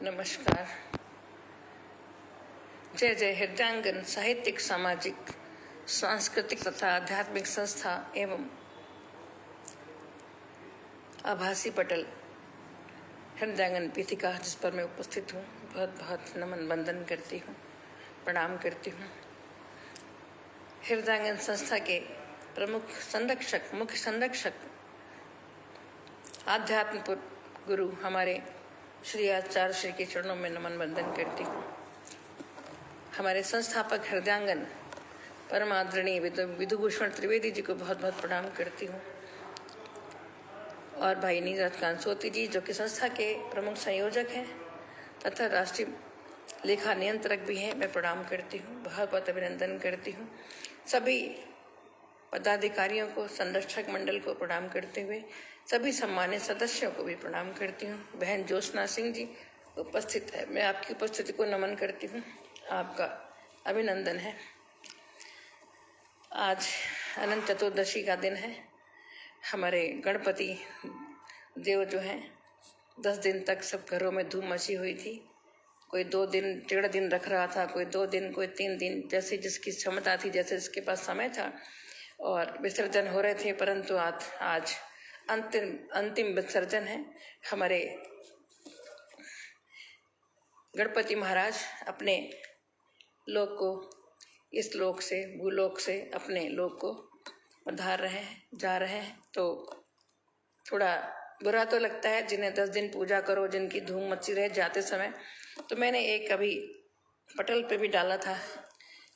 नमस्कार। जय जय हृदयांगन साहित्यिक, सामाजिक, सांस्कृतिक तथा आध्यात्मिक संस्था एवं आभासी पटल हृदयांगन पीठिका जिस पर मैं उपस्थित हूँ, बहुत बहुत नमन वंदन करती हूँ, प्रणाम करती हूँ। हृदयांगन संस्था के प्रमुख संरक्षक, मुख्य संरक्षक, आध्यात्म गुरु हमारे श्री आचार्य श्री के चरणों में नमन वंदन करती हूँ। हमारे संस्थापक हृदयांगन परम आदरणीय विधुभूषण त्रिवेदी जी को बहुत बहुत प्रणाम करती हूँ, और भाई नीरज कांसोती जी जो कि संस्था के प्रमुख संयोजक हैं तथा राष्ट्रीय लेखा नियंत्रक भी हैं, मैं प्रणाम करती हूँ, बहुत बहुत अभिनंदन करती हूँ। सभी पदाधिकारियों को, संरक्षक मंडल को प्रणाम करते हुए सभी सम्मानित सदस्यों को भी प्रणाम करती हूँ। बहन ज्योत्सना सिंह जी उपस्थित है, मैं आपकी उपस्थिति को नमन करती हूँ, आपका अभिनंदन है। आज अनंत चतुर्दशी का दिन है। हमारे गणपति देव जो हैं 10 दिन तक सब घरों में धूम मची हुई थी। कोई 2 दिन, 1.5 दिन रख रहा था, कोई 2 दिन, कोई 3 दिन, जैसे जिसकी क्षमता थी, जैसे जिसके पास समय था, और विसर्जन हो रहे थे। परंतु आज अंतिम विसर्जन है। हमारे गणपति महाराज अपने लोक को, इस लोक से, भूलोक से अपने लोक को पधार रहे हैं, जा रहे हैं। तो थोड़ा बुरा तो लगता है, जिन्हें 10 दिन पूजा करो, जिनकी धूम मची रहे जाते समय। तो मैंने एक अभी पटल पे भी डाला था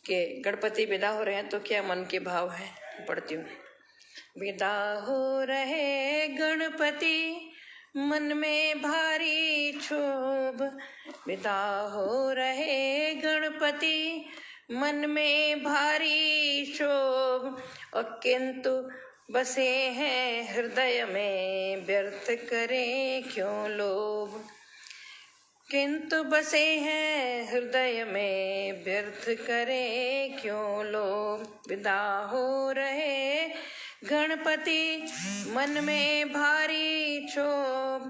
कि गणपति विदा हो रहे हैं तो क्या मन के भाव है, पढ़ती हूँ। विदा हो रहे गणपति, मन में भारी क्षोभ, विदा हो रहे गणपति, मन में भारी क्षोभ, और किंतु बसे हैं हृदय में, व्यर्थ करें क्यों लोभ, किंतु बसे हैं हृदय में, व्यर्थ करें क्यों लोभ। विदा हो रहे गणपति, मन में भारी क्षोभ,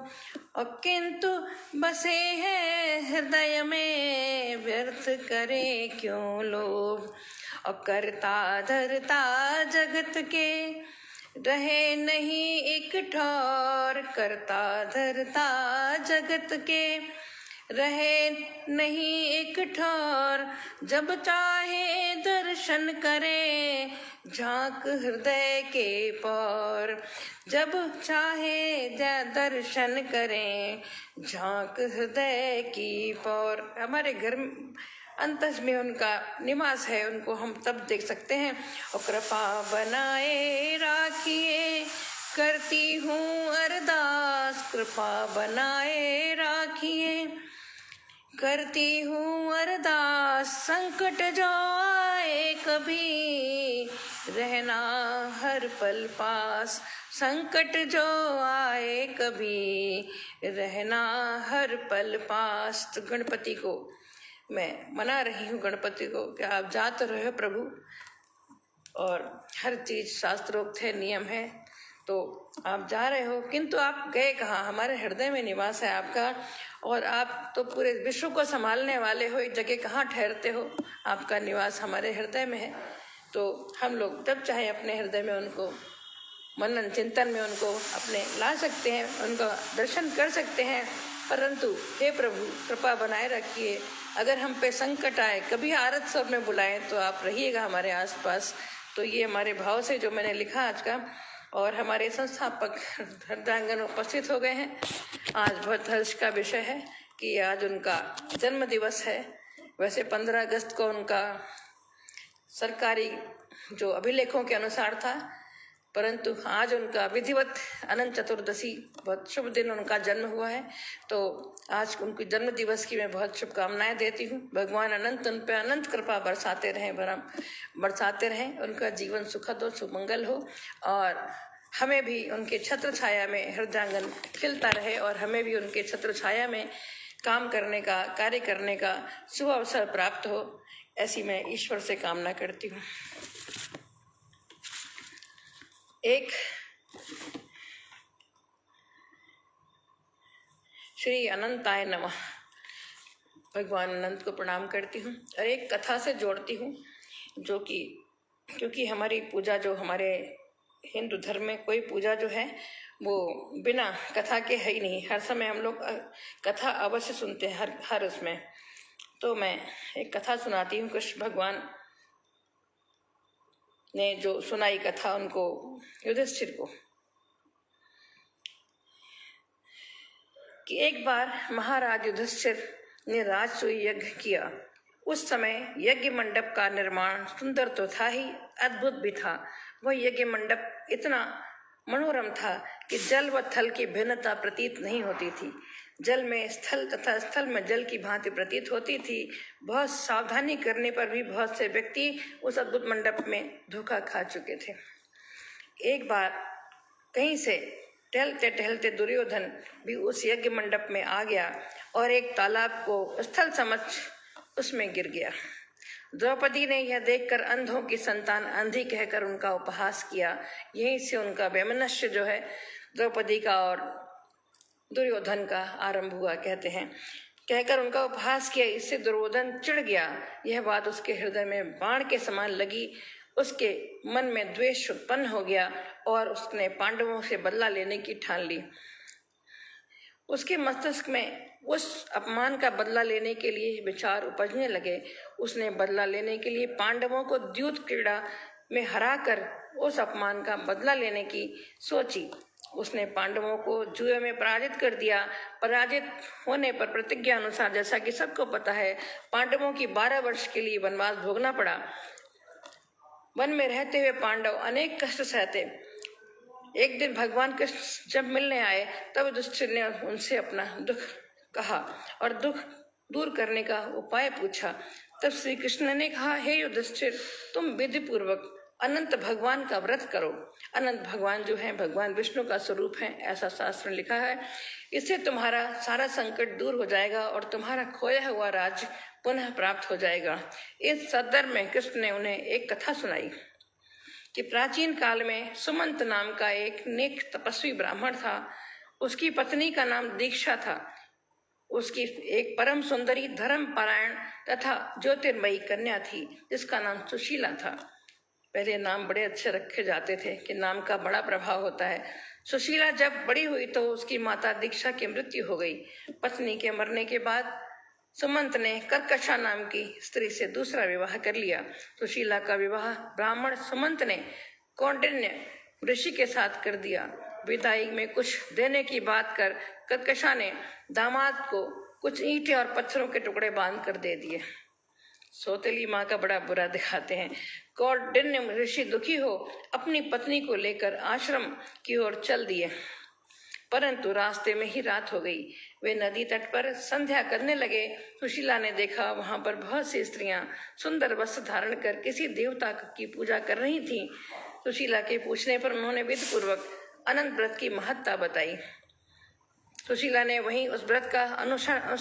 और किंतु बसे हैं हृदय में, व्यर्थ करे क्यों लोभ। और करता धरता जगत के, रहे नहीं एक ठौर, करता धरता जगत के, रहे नहीं एक ठौर, जब चाहे दर्शन करे, झांक हृदय के पौर, जब चाहे दर्शन करें, झांक हृदय की पौर। हमारे घर अंतस में उनका निवास है, उनको हम तब देख सकते हैं। और कृपा बनाए राखिए, करती हूँ अरदास, कृपा बनाए राखिए, करती हूँ अरदास, संकट जो आए कभी, रहना हर पल पास, संकट जो आए कभी, रहना हर पल पास। तो गणपति को मैं मना रही हूँ, गणपति को कि आप जा तो रहे हो प्रभु, और हर चीज शास्त्रोक्त है, नियम है, तो आप जा रहे हो, किंतु आप गए कहाँ? हमारे हृदय में निवास है आपका, और आप तो पूरे विश्व को संभालने वाले हो, एक जगह कहाँ ठहरते हो? आपका निवास हमारे हृदय में है। तो हम लोग जब चाहे अपने हृदय में उनको, मनन चिंतन में उनको अपने ला सकते हैं, उनका दर्शन कर सकते हैं। परंतु हे प्रभु, कृपा बनाए रखिए, अगर हम पे संकट आए, कभी आरत स्वर में बुलाएं, तो आप रहिएगा हमारे आसपास। तो ये हमारे भाव से जो मैंने लिखा आज का। और हमारे संस्थापक हृदयांगन उपस्थित हो गए हैं। आज बहुत हर्ष का विषय है कि आज उनका जन्म दिवस है। वैसे 15 अगस्त को उनका सरकारी जो अभिलेखों के अनुसार था, परंतु आज उनका विधिवत अनंत चतुर्दशी, बहुत शुभ दिन उनका जन्म हुआ है। तो आज उनके जन्म दिवस की मैं बहुत शुभकामनाएं देती हूँ। भगवान अनंत उन पर अनंत कृपा बरसाते रहें, उनका जीवन सुखद हो, सुमंगल हो, और हमें भी उनके छत्र छाया में हृदयांगन खिलता रहे, और हमें भी उनके छत्र छाया में काम करने का, कार्य करने का शुभ अवसर प्राप्त हो, ऐसी मैं ईश्वर से कामना करती हूँ। एक श्री अनंताय नमः। भगवान अनंत को प्रणाम करती हूँ और एक कथा से जोड़ती हूँ, जो कि क्योंकि हमारी पूजा, जो हमारे हिंदू धर्म में कोई पूजा जो है वो बिना कथा के है ही नहीं। हर समय हम लोग कथा अवश्य सुनते हैं, हर उसमें। तो मैं एक कथा सुनाती हूँ। कृष्ण भगवान ने जो सुनाई कथा उनको, युधिष्ठिर को, कि एक बार महाराज युधिष्ठिर ने राजसूय यज्ञ किया। उस समय यज्ञ मंडप का निर्माण सुंदर तो था ही, अद्भुत भी था। वह यज्ञ मंडप इतना मनोरम था कि जल व थल की भिन्नता प्रतीत नहीं होती थी। जल में स्थल तथा स्थल में जल की भांति प्रतीत होती थी। बहुत सावधानी करने पर भी बहुत से व्यक्ति उस अद्भुत मंडप में धोखा खा चुके थे। एक बार कहीं से टहलते टहलते दुर्योधन भी उस यज्ञ मंडप में आ गया और एक तालाब को स्थल समझ उसमें गिर गया। द्रौपदी ने यह देखकर अंधों की संतान अंधी कहकर उनका उपहास किया। यहीं से उनका वैमनस्य जो है द्रौपदी का और दुर्योधन का आरंभ हुआ, कहते हैं। कहकर उनका उपहास किया। इससे दुर्योधन चिढ़ गया। यह बात उसके हृदय में बाण के समान लगी। उसके मन में द्वेष उत्पन्न हो गया और उसने पांडवों से बदला लेने की ठान ली। उसके मस्तिष्क में उस अपमान का बदला लेने के लिए विचार उपजने लगे। उसने बदला लेने के लिए पांडवों को द्यूत क्रीड़ा में हराकर उस अपमान का बदला लेने की सोची। उसने पांडवों को जुए में पराजित कर दिया। पराजित होने पर प्रतिज्ञा अनुसार, जैसा कि सबको पता है, पांडवों की 12 वर्ष के लिए वनवास भोगना पड़ा। वन में रहते हुए पांडव अनेक कष्ट सहते। एक दिन भगवान कृष्ण जब मिलने आए तब युधिष्ठिर ने उनसे अपना दुख कहा और दुख दूर करने का उपाय पूछा। तब श्री कृष्ण ने कहा, हे युधिष्ठिर, तुम विधि पूर्वक अनंत भगवान का व्रत करो। अनंत भगवान जो है भगवान विष्णु का स्वरूप है, ऐसा शास्त्र में लिखा है। इससे तुम्हारा सारा संकट दूर हो जाएगा और तुम्हारा खोया हुआ राज्य पुनः प्राप्त हो जाएगा। इस संदर्भ में कृष्ण ने उन्हें एक कथा सुनाई कि प्राचीन काल में सुमंत नाम का एक नेक तपस्वी ब्राह्मण था। उसकी पत्नी का नाम दीक्षा था। उसकी एक परम सुंदरी, धर्म पारायण तथा ज्योतिर्मयी कन्या थी जिसका नाम सुशीला था। पहले नाम बड़े अच्छे रखे जाते थे कि नाम का बड़ा प्रभाव होता है। सुशीला जब बड़ी हुई तो उसकी माता दीक्षा की मृत्यु हो गई। पत्नी के मरने के बाद सुमंत ने कर्कशा नाम की स्त्री से दूसरा विवाह कर लिया। सुशीला का विवाह ब्राह्मण सुमंत ने कौंडिन्य ऋषि के साथ कर दिया। विदाई में कुछ देने की बात कर कर्कशा ने दामाद को कुछ ईंटें और पत्थरों के टुकड़े बांध कर दे दिए। सौतेली माँ का बड़ा बुरा दिखाते हैं। कौंडिन्य ऋषि दुखी हो अपनी पत्नी को लेकर आश्रम की ओर चल दिए, परंतु रास्ते में ही रात हो गई। वे नदी तट पर संध्या करने लगे। सुशीला ने देखा वहां पर बहुत सी स्त्रियां सुंदर वस्त्र धारण कर किसी देवता की पूजा कर रही थीं। सुशीला के पूछने पर उन्होंने विधि पूर्वक अनंत व्रत की महत्ता बताई। सुशीला ने वहीं उस व्रत का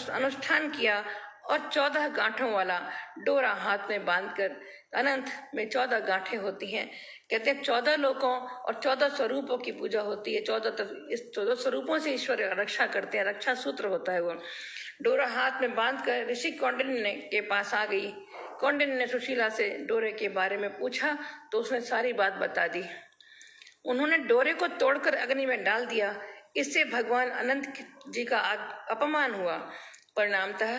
अनुष्ठान किया और 14 गांठों वाला डोरा हाथ में बांधकर, अनंत में 14 गांठें होती हैं, कहते हैं 14 लोकों और 14 स्वरूपों की पूजा होती है। 14 स्वरूपों से ईश्वर रक्षा करते हैं, रक्षा सूत्र होता है वो। डोरा हाथ में बांधकर ऋषि कौंडिन्य के पास आ गई। कौंडिन्य ने सुशीला से डोरे के बारे में पूछा तो उसने सारी बात बता दी। उन्होंने डोरे को तोड़कर अग्नि में डाल दिया। इससे भगवान अनंत जी का अपमान हुआ। परिणामतः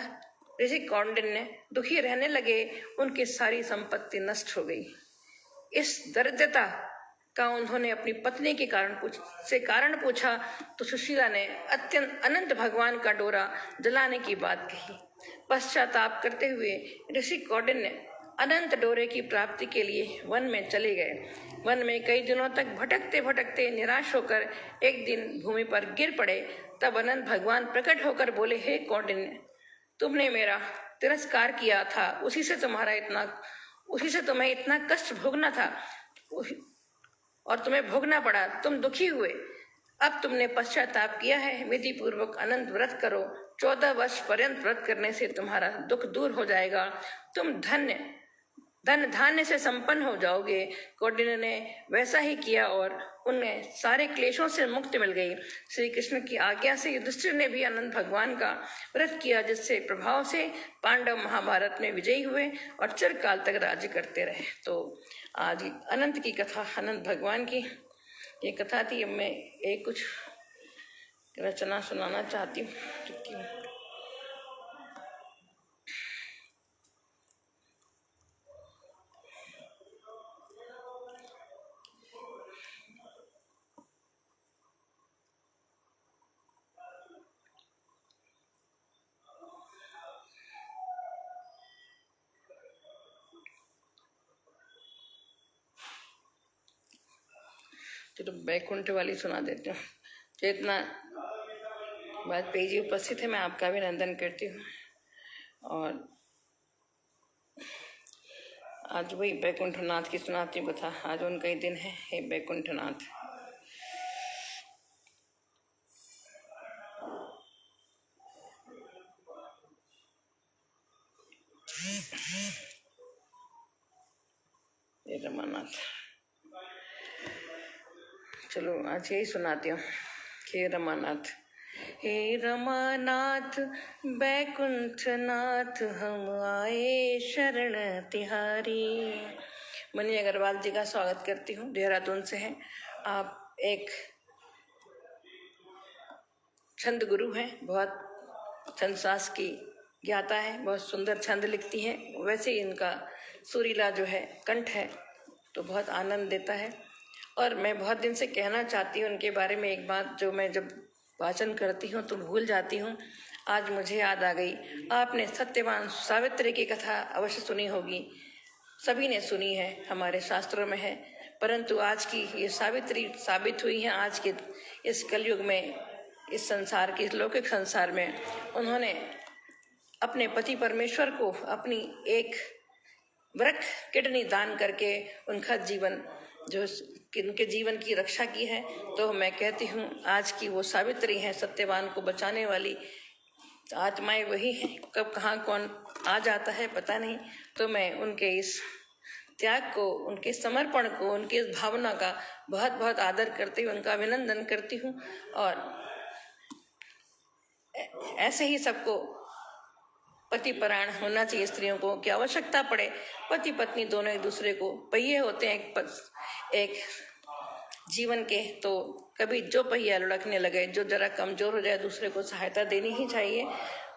ऋषि कौंडिन्य दुखी रहने लगे। उनकी सारी संपत्ति नष्ट हो गई। इस दरिद्रता का उन्होंने अपनी पत्नी के कारण पूछा तो सुशीला ने अत्यंत अनंत भगवान का डोरा जलाने की बात कही। पश्चाताप करते हुए ऋषि कौंडिन्य अनंत डोरे की प्राप्ति के लिए वन में चले गए। वन में कई दिनों तक भटकते भटकते निराश होकर एक दिन भूमि पर गिर पड़े। तब अनंत भगवान प्रकट होकर बोले, हे कौंडिन्य, तुमने मेरा तिरस्कार किया था, उसी से तुम्हें इतना कष्ट भोगना था और तुम्हें भोगना पड़ा। तुम दुखी हुए। अब तुमने पश्चाताप किया है। विधि पूर्वक अनंत व्रत करो। 14 वर्ष पर्यंत व्रत करने से तुम्हारा दुख दूर हो जाएगा। तुम धन्य धन धान्य से संपन्न हो जाओगे। कौंडिन्य ने वैसा ही किया और उन्हें सारे क्लेशों से मुक्ति मिल गई। श्री कृष्ण की आज्ञा से युधिष्ठिर ने भी अनंत भगवान का व्रत किया, जिससे प्रभाव से पांडव महाभारत में विजयी हुए और चिरकाल तक राज्य करते रहे। तो आज अनंत की कथा, अनंत भगवान की ये कथा थी। अब मैं एक कुछ रचना सुनाना चाहती हूँ। तो बैकुंठ वाली सुना देती हूँ। तो इतना वाजपेयी जी उपस्थित है, मैं आपका अभिनंदन करती हूँ। और आज वही बैकुंठनाथ की सुनाती हूँ कथा। आज उनका ही दिन है। हे बैकुंठनाथ। हे रमानाथ, चलो आज यही सुनाती हूँ। हे रमानाथ। हे रमानाथ बैकुंठनाथ, हम आए शरण तिहारी। मनी अग्रवाल जी का स्वागत करती हूँ, देहरादून से हैं आप। एक छंद गुरु हैं, बहुत छंद शास्त्र की ज्ञाता है, बहुत सुंदर छंद लिखती हैं। वैसे ही इनका सुरीला जो है कंठ है, तो बहुत आनंद देता है। और मैं बहुत दिन से कहना चाहती हूँ उनके बारे में एक बात, जो मैं जब वाचन करती हूँ तो भूल जाती हूँ, आज मुझे याद आ गई। आपने सत्यवान सावित्री की कथा अवश्य सुनी होगी, सभी ने सुनी है, हमारे शास्त्रों में है। परंतु आज की ये सावित्री साबित हुई है। आज के इस कलयुग में, इस संसार के, इस लौकिक संसार में उन्होंने अपने पति परमेश्वर को अपनी एक वृक्क किडनी दान करके उनका जीवन, जो उनके जीवन की रक्षा की है। तो मैं कहती हूँ आज की वो सावित्री हैं, सत्यवान को बचाने वाली आत्माएं वही हैं। कब कहाँ कौन आ जाता है पता नहीं। तो मैं उनके इस त्याग को, उनके समर्पण को, उनकी इस भावना का बहुत बहुत आदर करती हूँ, उनका अभिनंदन करती हूँ। और ऐसे ही सबको पति परायण होना चाहिए। स्त्रियों को क्या आवश्यकता पड़े, पति पत्नी दोनों एक दूसरे को पहिए होते हैं एक जीवन के। तो कभी जो पहिया लुढ़कने लगे, जो जरा कमजोर हो जाए, दूसरे को सहायता देनी ही चाहिए।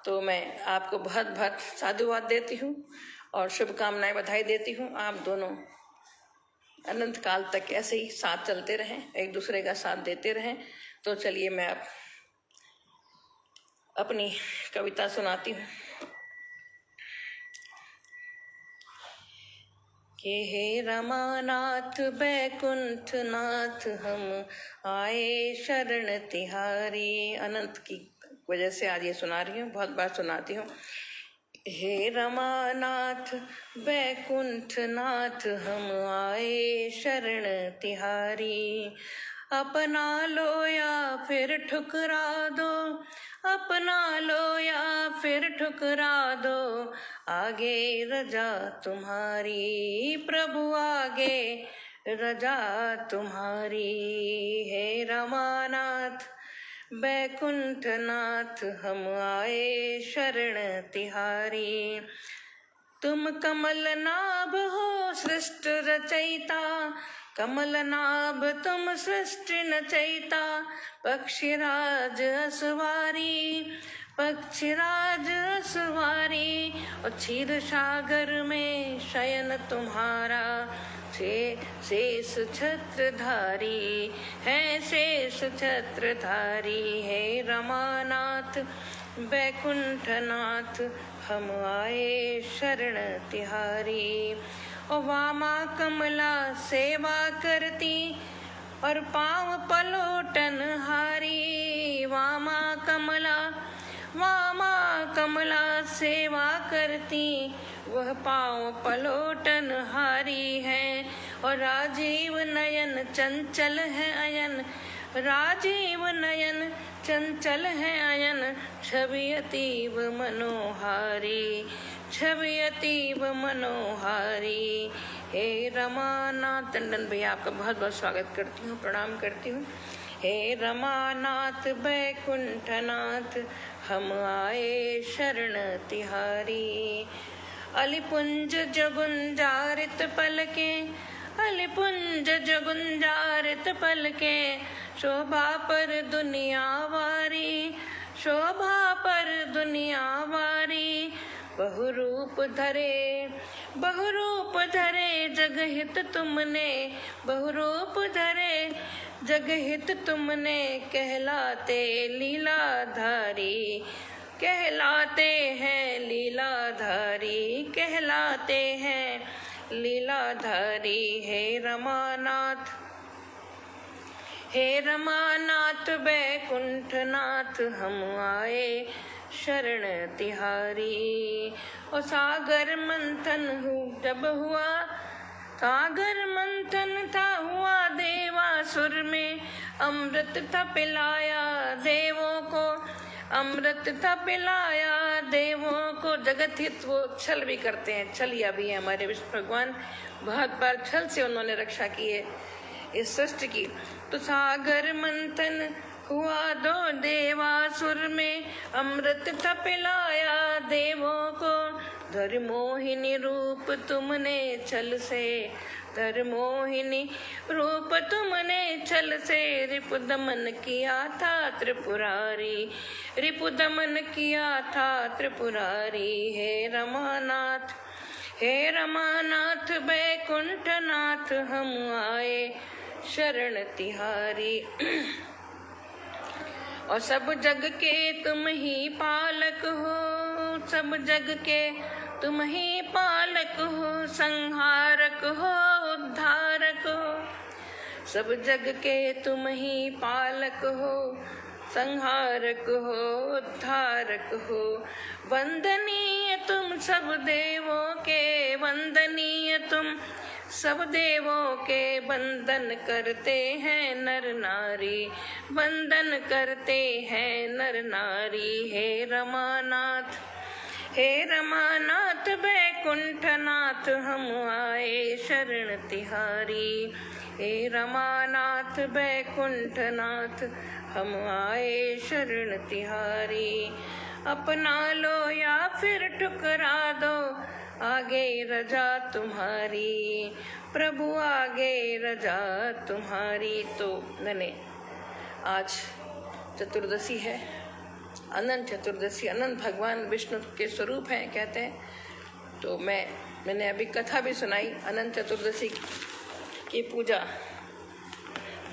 तो मैं आपको बहुत बहुत साधुवाद देती हूँ और शुभकामनाएं, बधाई देती हूँ। आप दोनों अनंत काल तक ऐसे ही साथ चलते रहें, एक दूसरे का साथ देते रहें। तो चलिए मैं अब अपनी कविता सुनाती हूँ कि हे रमानाथ बैकुंठनाथ, हम आए शरण तिहारी। अनंत की वजह से आज ये सुना रही हूँ, बहुत बार सुनाती हूँ। हे रमानाथ बैकुंठनाथ, हम आए शरण तिहारी। अपना लो या फिर ठुकरा दो, अपना लो या फिर ठुकरा दो, आगे रजा तुम्हारी प्रभु, आगे रजा तुम्हारी। हे रमानाथ बैकुंठनाथ, हम आए शरण तिहारी। तुम कमल नाभ हो सृष्टि रचयिता, कमल नाभ तुम सृष्टि नचयिता। पक्षीराज असवारी, पक्षीराज असवारी, और क्षीर सागर में शयन तुम्हारा, शेष छत्रधारी है, शेष छत्रधारी। है रमानाथ बैकुंठनाथ, हम आए शरण तिहारी। और वामा कमला सेवा करती, और पाँव पलोटन हारी। वामा कमला सेवा करती, वह पाँव पलोटन हारी है। और राजीव नयन चंचल है अयन, राजीव नयन चंचल है अयन छवि अतीब मनोहारी, छवि अतीब मनोहारी। हे रमानाथ, टंडन भैया आपका बहुत बहुत स्वागत करती हूँ, प्रणाम करती हूँ। हे रमानाथ बैकुंठनाथ, हम आए शरण तिहारी। अलिपुंज जगुंजारित पलके, अलिपुंज जगुंजारित पलके, शोभा पर दुनिया वारी, शोभा पर दुनिया वारी। बहुरूप धरे, बहुरूप धरे जगहित तुमने, बहुरूप धरे जगहित तुमने। कहलाते लीलाधारी, कहलाते हैं लीलाधारी, कहलाते हैं लीलाधारी। हे रमानाथ, हे रमानाथ बैकुंठनाथ, हम आए शरण तिहारी। और सागर मंथन जब हुआ, सागर मंथन था हुआ देवासुर में, अमृत था पिलाया देवों को, अमृत था पिलाया देवों को। जगत हित वो छल भी करते हैं, छलिया भी है हमारे विष्णु भगवान, बहुत बार छल से उन्होंने रक्षा की है इस सृष्टि की। तो सागर मंथन हुआ दो देवासुर में, अमृत था पिलाया देवों को। धर्मोहिनी रूप तुमने छल से, धर्मोहिनी रूप तुमने छल से। रिपुदमन किया था त्रिपुरारी, रिपुदमन किया था त्रिपुरारी। हे रमानाथ, हे रमानाथ बैकुंठनाथ, हम आए शरण तिहारी। और सब जग के तुम ही पालक हो, सब जग के तुम ही पालक हो, संहारक हो उद्धारक हो। सब जग के तुम ही पालक हो, संहारक हो उद्धारक हो। वंदनीय तुम सब देवों के, वंदनीय तुम सब देवों के। वंदन करते हैं नर नारी, वंदन करते हैं नर नारी। हे रमानाथ, हे रमानाथ बैकुंठनाथ, हम आए शरण तिहारी। हे रमानाथ बैकुंठनाथ, हम आए शरण तिहारी। अपना लो या फिर ठुकरा दो, आगे रजा तुम्हारी, प्रभु आगे रजा तुम्हारी। तो मैंने आज चतुर्दशी है, अनंत चतुर्दशी, अनंत भगवान विष्णु के स्वरूप हैं कहते हैं। तो मैंने अभी कथा भी सुनाई अनंत चतुर्दशी की पूजा।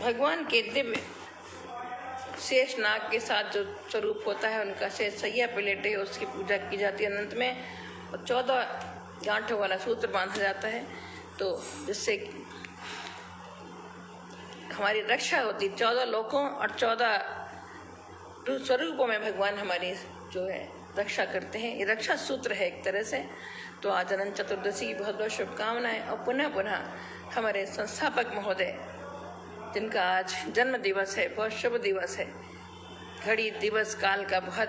भगवान के दिव्य शेष नाग के साथ जो स्वरूप होता है उनका, शेष सैया पे लेटे उसकी पूजा की जाती है अनंत में। और 14 गांठों वाला सूत्र बांधा जाता है, तो जिससे हमारी रक्षा होती। 14 लोकों और 14 स्वरूपों में भगवान हमारी जो है रक्षा करते हैं। ये रक्षा सूत्र है एक तरह से। तो आज अनंत चतुर्दशी की बहुत बहुत शुभकामनाएं। और पुनः पुनः हमारे संस्थापक महोदय जिनका आज जन्म दिवस है, बहुत शुभ दिवस है। घड़ी दिवस काल का बहुत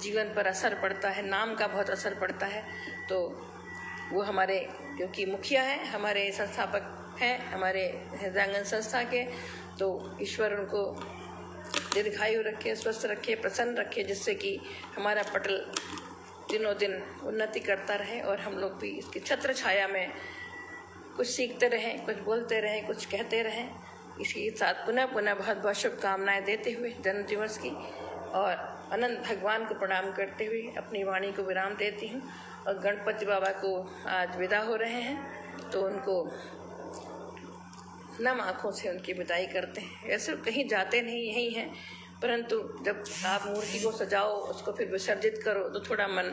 जीवन पर असर पड़ता है, नाम का बहुत असर पड़ता है। तो वो हमारे क्योंकि मुखिया हैं, हमारे संस्थापक हैं हमारे हृदयाङ्गन संस्था के, तो ईश्वर उनको दीर्घायु रखे, स्वस्थ रखे, प्रसन्न रखे, जिससे कि हमारा पटल दिनों दिन उन्नति करता रहे और हम लोग भी इसकी छत्र छाया में कुछ सीखते रहें, कुछ बोलते रहें, कुछ कहते रहें। इसी साथ पुनः पुनः बहुत बहुत शुभकामनाएं देते हुए जन्म दिवस की और अनंत भगवान को प्रणाम करते हुए अपनी वाणी को विराम देती हूँ। और गणपति बाबा को आज विदा हो रहे हैं, तो उनको नम आँखों से उनकी विदाई करते हैं। ऐसे कहीं जाते नहीं, यहीं हैं, परंतु जब आप मूर्ति को सजाओ, उसको फिर विसर्जित करो, तो थोड़ा मन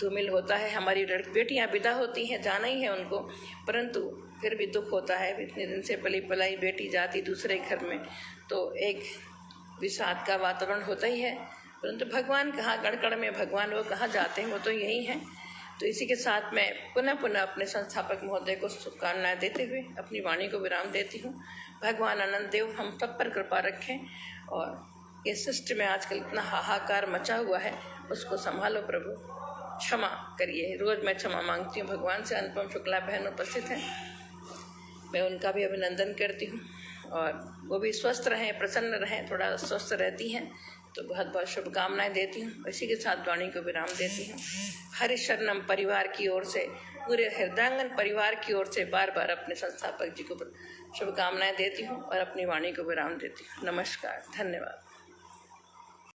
धूमिल होता है। हमारी बेटियां विदा होती हैं, जाना ही है उनको, परंतु फिर भी दुख होता है। इतने दिन से पली पलाई बेटी जाती दूसरे घर में, तो एक विषाद का वातावरण होता ही है। परंतु भगवान कहाँ, कण में भगवान, वो कहाँ जाते हैं, वो तो यही हैं। तो इसी के साथ मैं पुनः पुनः अपने संस्थापक महोदय को शुभकामनाएं देते हुए अपनी वाणी को विराम देती हूँ। भगवान आनंद देव हम सब पर कृपा रखें और ये सृष्टि में आजकल इतना हाहाकार मचा हुआ है, उसको संभालो प्रभु, क्षमा करिए। रोज मैं क्षमा मांगती हूँ भगवान से। अनुपम शुक्ला बहन उपस्थित हैं, मैं उनका भी अभिनंदन करती हूँ और वो भी स्वस्थ रहें, प्रसन्न रहें। थोड़ा स्वस्थ रहती हैं तो बहुत बहुत शुभकामनाएं देती हूँ। इसी के साथ वाणी को विराम देती हूँ। हरिशरणम परिवार की ओर से, पूरे हृदयांगन परिवार की ओर से बार बार अपने संस्थापक जी को शुभकामनाएं देती हूँ और अपनी वाणी को विराम देती हूँ। नमस्कार, धन्यवाद।